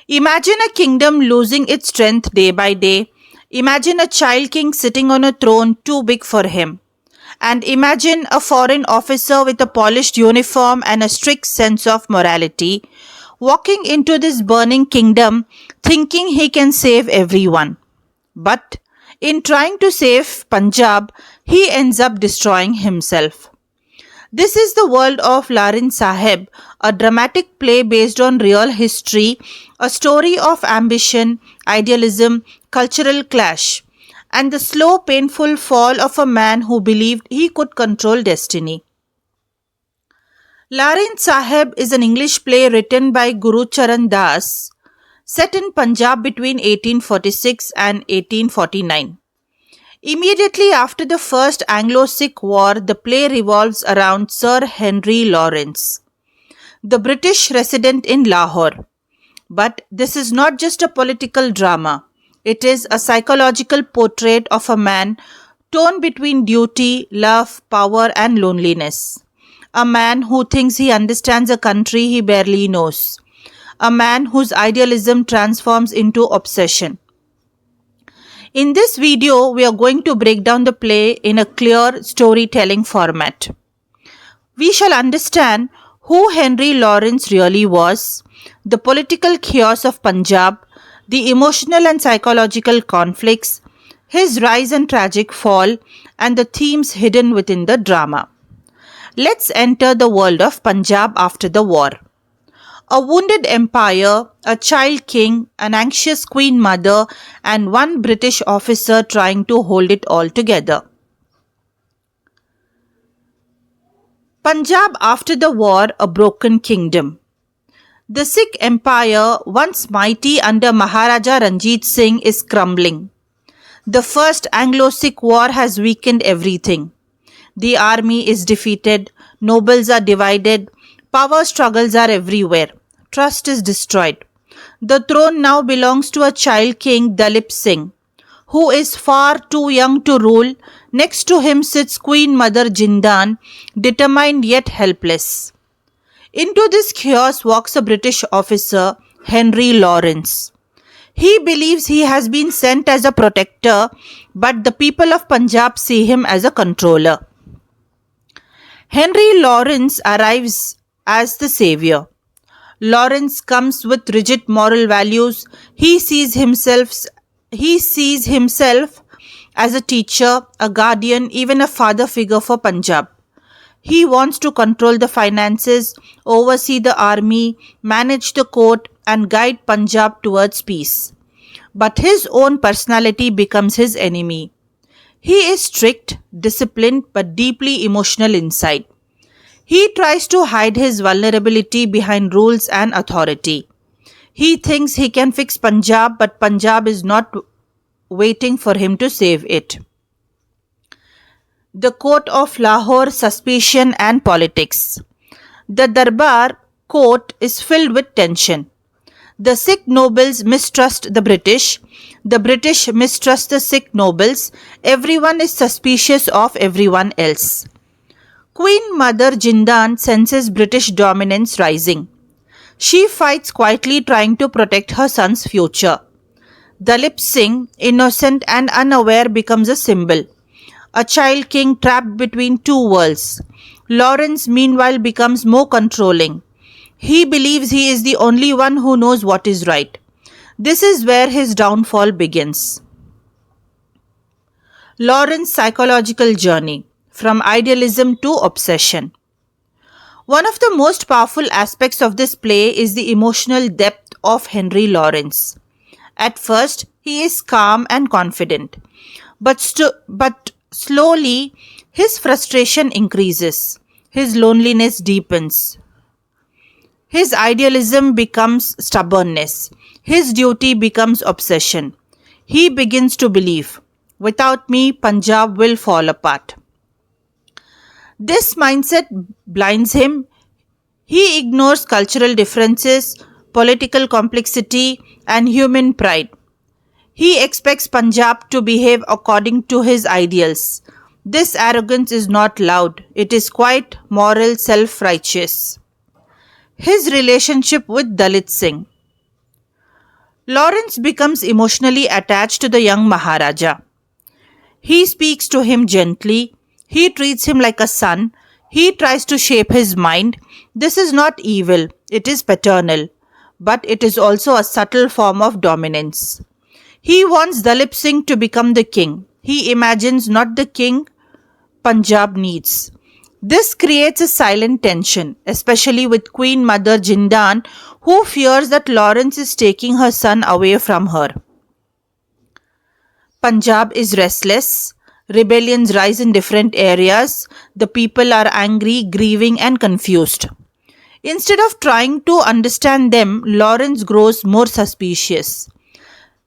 Imagine a kingdom losing its strength day by day. Imagine a child king sitting on a throne too big for him. And imagine a foreign officer with a polished uniform and a strict sense of morality walking into this burning kingdom thinking he can save everyone. But in trying to save Punjab, he ends up destroying himself. This is the world of LARIN Sahib, a dramatic play based on real history, a story of ambition, idealism, cultural clash, and the slow, painful fall of a man who believed he could control destiny. LARIN Sahib is an English play written by Gurcharan Das, set in Punjab between 1846 and 1849. Immediately after the First Anglo-Sikh War, the play revolves around Sir Henry Lawrence, the British resident in Lahore. But this is not just a political drama. It is a psychological portrait of a man torn between duty, love, power and loneliness. A man who thinks he understands a country he barely knows. A man whose idealism transforms into obsession. In this video, we are going to break down the play in a clear storytelling format. We shall understand who Henry Lawrence really was, the political chaos of Punjab, the emotional and psychological conflicts, his rise and tragic fall, and the themes hidden within the drama. Let's enter the world of Punjab after the war. A wounded empire, a child king, an anxious queen mother, and one British officer trying to hold it all together. Punjab after the war, a broken kingdom. The Sikh empire, once mighty under Maharaja Ranjit Singh, is crumbling. The First Anglo-Sikh War has weakened everything. The army is defeated, nobles are divided, power struggles are everywhere. Trust is destroyed. The throne now belongs to a child king, Dalip Singh, who is far too young to rule. Next to him sits Queen Mother Jindan, determined yet helpless. Into this chaos walks a British officer, Henry Lawrence. He believes he has been sent as a protector, but the people of Punjab see him as a controller. Henry Lawrence arrives as the savior. Lawrence comes with rigid moral values. He sees himself as a teacher, a guardian, even a father figure for Punjab. He wants to control the finances, oversee the army, manage the court, and guide Punjab towards peace. But his own personality becomes his enemy. He is strict, disciplined, but deeply emotional inside. He tries to hide his vulnerability behind rules and authority. He thinks he can fix Punjab, but Punjab is not waiting for him to save it. The court of Lahore, suspicion and politics. The Darbar court is filled with tension. The Sikh nobles mistrust the British mistrust the Sikh nobles. Everyone is suspicious of everyone else. Queen Mother Jindan senses British dominance rising. She fights quietly trying to protect her son's future. Dalip Singh, innocent and unaware, becomes a symbol. A child king trapped between two worlds. Lawrence meanwhile becomes more controlling. He believes he is the only one who knows what is right. This is where his downfall begins. Lawrence's psychological journey, from idealism to obsession. One of the most powerful aspects of this play is the emotional depth of Henry Lawrence. At first, he is calm and confident, but slowly his frustration increases, his loneliness deepens, his idealism becomes stubbornness, his duty becomes obsession. He begins to believe, without me, Punjab will fall apart. This mindset blinds him. He ignores cultural differences, political complexity, and human pride. He expects Punjab to behave according to his ideals. This arrogance is not loud, it is quite moral, self-righteous. His relationship with Dalit Singh. Lawrence becomes emotionally attached to the young Maharaja. He speaks to him gently. He treats him like a son. He tries to shape his mind. This is not evil, it is paternal. But it is also a subtle form of dominance. He wants Dalip Singh to become the king. He imagines not the king Punjab needs. This creates a silent tension, especially with Queen Mother Jindan, who fears that Lawrence is taking her son away from her. Punjab is restless. Rebellions rise in different areas. The people are angry, grieving, and confused. Instead of trying to understand them, Lawrence grows more suspicious.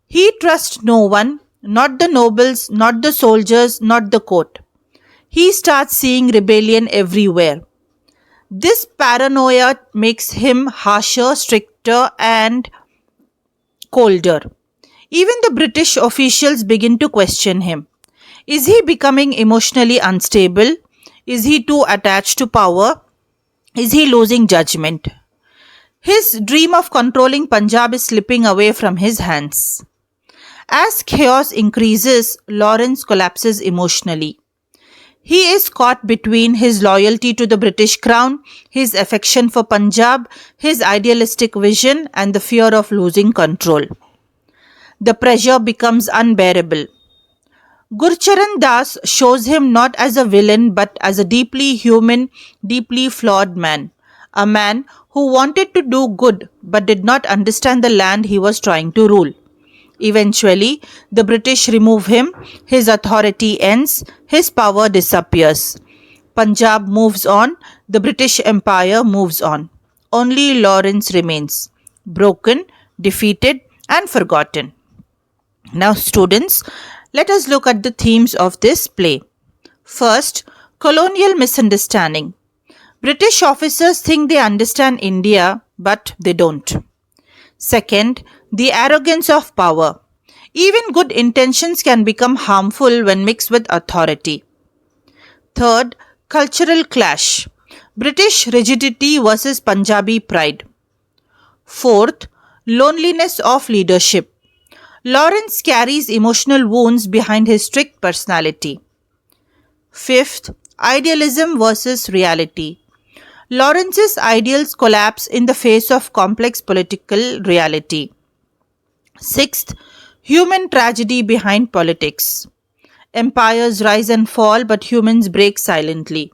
He trusts no one, not the nobles, not the soldiers, not the court. He starts seeing rebellion everywhere. This paranoia makes him harsher, stricter, and colder. Even the British officials begin to question him. Is he becoming emotionally unstable? Is he too attached to power? Is he losing judgment? His dream of controlling Punjab is slipping away from his hands. As chaos increases, Lawrence collapses emotionally. He is caught between his loyalty to the British crown, his affection for Punjab, his idealistic vision, and the fear of losing control. The pressure becomes unbearable. Gurcharan Das shows him not as a villain but as a deeply human, deeply flawed man. A man who wanted to do good but did not understand the land he was trying to rule. Eventually, the British remove him, his authority ends, his power disappears. Punjab moves on, the British Empire moves on. Only Lawrence remains, broken, defeated, and forgotten. Now, students, let us look at the themes of this play. First, colonial misunderstanding. British officers think they understand India, but they don't. Second, the arrogance of power. Even good intentions can become harmful when mixed with authority. Third, cultural clash. British rigidity versus Punjabi pride. Fourth, loneliness of leadership. Lawrence carries emotional wounds behind his strict personality. Fifth, idealism versus reality. Lawrence's ideals collapse in the face of complex political reality. Sixth, human tragedy behind politics. Empires rise and fall, but humans break silently.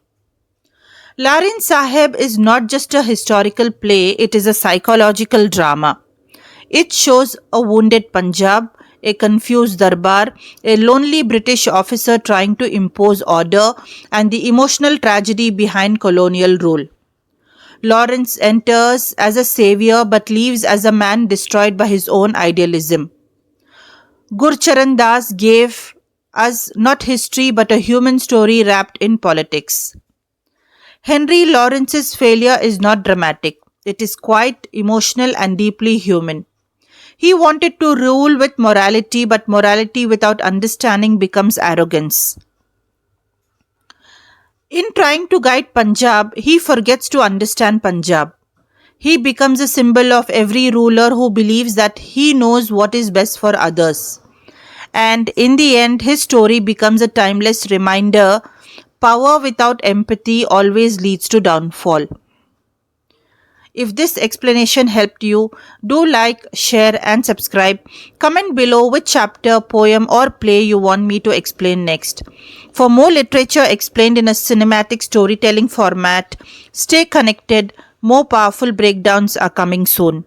LARIN Sahib is not just a historical play, it is a psychological drama. It shows a wounded Punjab, a confused Darbar, a lonely British officer trying to impose order, and the emotional tragedy behind colonial rule. Lawrence enters as a savior but leaves as a man destroyed by his own idealism. Gurcharan Das gave us not history but a human story wrapped in politics. Henry Lawrence's failure is not dramatic. It is quite emotional and deeply human. He wanted to rule with morality, but morality without understanding becomes arrogance. In trying to guide Punjab, he forgets to understand Punjab. He becomes a symbol of every ruler who believes that he knows what is best for others. And in the end, his story becomes a timeless reminder: power without empathy always leads to downfall. If this explanation helped you, do like, share and subscribe. Comment below which chapter, poem or play you want me to explain next. For more literature explained in a cinematic storytelling format, stay connected. More powerful breakdowns are coming soon.